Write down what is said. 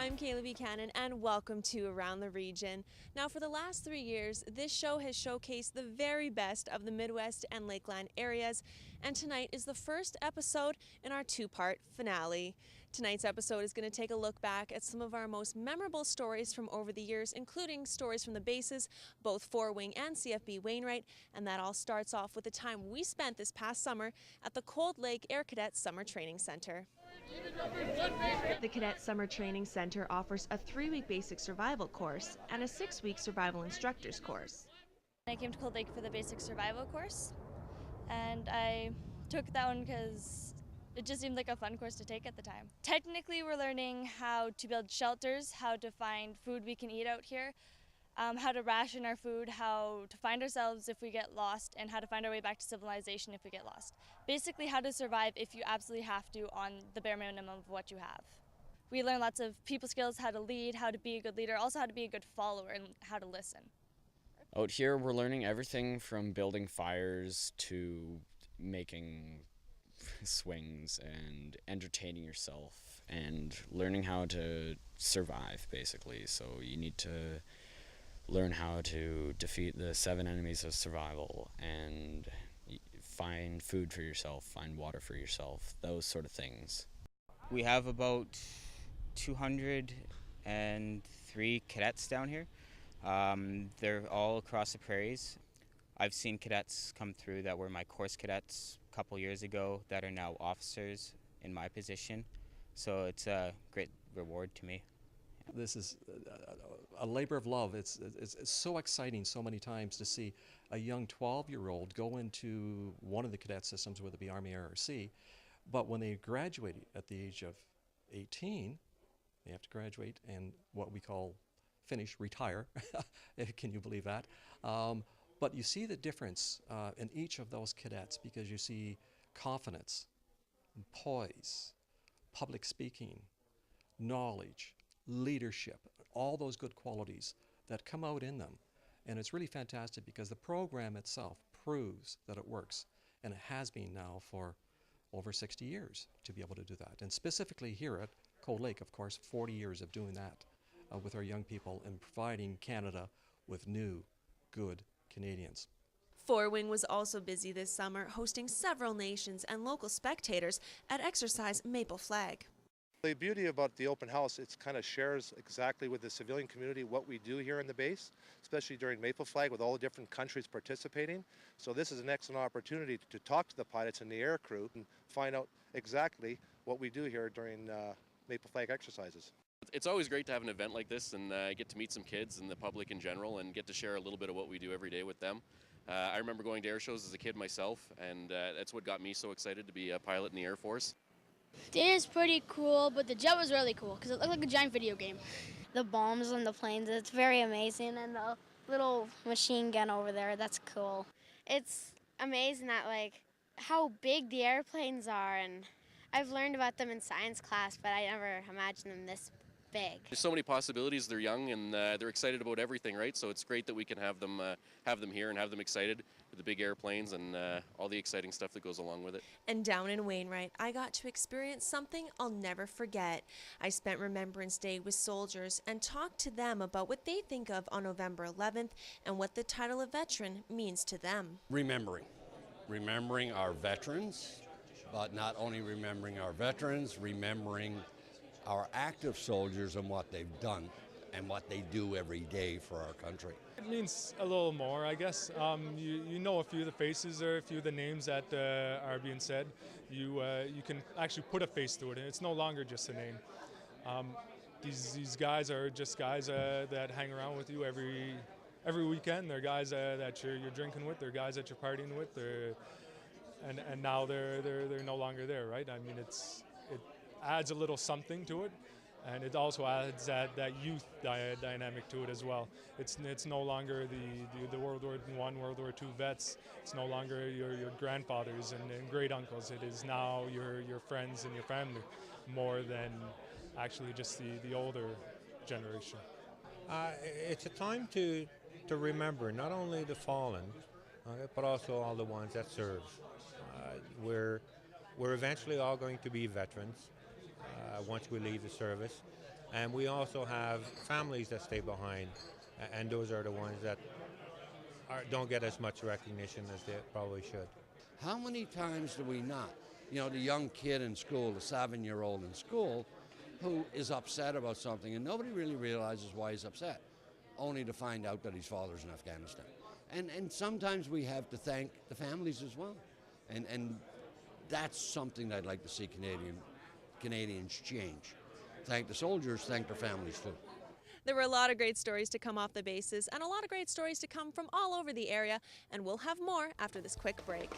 I'm Kayla Buchanan and welcome to Around the Region. Now for the last 3 years, this show has showcased the very best of the Midwest and Lakeland areas, and tonight is the first episode in our two-part finale. Tonight's episode is going to take a look back at some of our most memorable stories from over the years, including stories from the bases, both 4-wing and CFB Wainwright, and that all starts off with the time we spent this past summer at the Cold Lake Air Cadets Summer Training Center. The Cadet Summer Training Center offers a 3-week basic survival course and a 6-week survival instructor's course. I came to Cold Lake for the basic survival course, and I took that one because it just seemed like a fun course to take at the time. Technically, we're learning how to build shelters, how to find food we can eat out here, how to ration our food, how to find ourselves if we get lost, and how to find our way back to civilization if we get lost. Basically, how to survive if you absolutely have to on the bare minimum of what you have. We learn lots of people skills, how to lead, how to be a good leader, also how to be a good follower, and how to listen. Out here, we're learning everything from building fires to making swings and entertaining yourself and learning how to survive, basically. So you need to learn how to defeat the 7 enemies of survival and find food for yourself, find water for yourself, those sort of things. We have about 203 cadets down here. They're all across the prairies. I've seen cadets come through that were my course cadets a couple years ago that are now officers in my position. So it's a great reward to me. This is a labor of love. It's so exciting so many times to see a young 12-year-old go into one of the cadet systems, whether it be Army, Air, or Sea. But when they graduate at the age of 18, they have to graduate and what we call retire. Can you believe that? But you see the difference in each of those cadets because you see confidence, poise, public speaking, knowledge, leadership, all those good qualities that come out in them. And it's really fantastic because the program itself proves that it works, and it has been now for over 60 years to be able to do that. And specifically here at Cold Lake, of course, 40 years of doing that with our young people and providing Canada with new, good Canadians. 4-wing was also busy this summer, hosting several nations and local spectators at Exercise Maple Flag. The beauty about the open house, it kind of shares exactly with the civilian community what we do here in the base, especially during Maple Flag with all the different countries participating. So this is an excellent opportunity to talk to the pilots and the air crew and find out exactly what we do here during Maple Flag exercises. It's always great to have an event like this and get to meet some kids and the public in general and get to share a little bit of what we do every day with them. I remember going to air shows as a kid myself, and that's what got me so excited to be a pilot in the Air Force. The air is pretty cool, but the jet was really cool because it looked like a giant video game. The bombs on the planes, it's very amazing, and the little machine gun over there, that's cool. It's amazing that how big the airplanes are, and I've learned about them in science class, but I never imagined them this big. There's so many possibilities. They're young and they're excited about everything, right? So it's great that we can have them here and have them excited with the big airplanes and all the exciting stuff that goes along with it. And down in Wainwright, I got to experience something I'll never forget. I spent Remembrance Day with soldiers and talked to them about what they think of on November 11th and what the title of veteran means to them. Remembering our veterans, but not only remembering our veterans, remembering our active soldiers and what they've done and what they do every day for our country. It means a little more, I guess. You know a few of the faces or a few of the names that are being said. You can actually put a face to it, and it's no longer just a name. These guys are just guys that hang around with you every weekend. They're guys that you're drinking with. They're guys that you're partying with. And now they're no longer there, right? I mean, it adds a little something to it, and it also adds that youth dynamic to it as well. It's no longer the World War I, World War II vets. It's no longer your grandfathers and great uncles. It is now your friends and your family, more than actually just the older generation. It's a time to remember not only the fallen, but also all the ones that serve. We're eventually all going to be veterans once we leave the service, And we also have families that stay behind, and those are the ones that don't get as much recognition as they probably should. How many times do we not? You know, the young kid in school, the 7-year-old in school, who is upset about something, and nobody really realizes why he's upset, only to find out that his father's in Afghanistan. And sometimes we have to thank the families as well. And that's something I'd like to see Canadians change. Thank the soldiers, thank their families too. There were a lot of great stories to come off the bases and a lot of great stories to come from all over the area, and we'll have more after this quick break.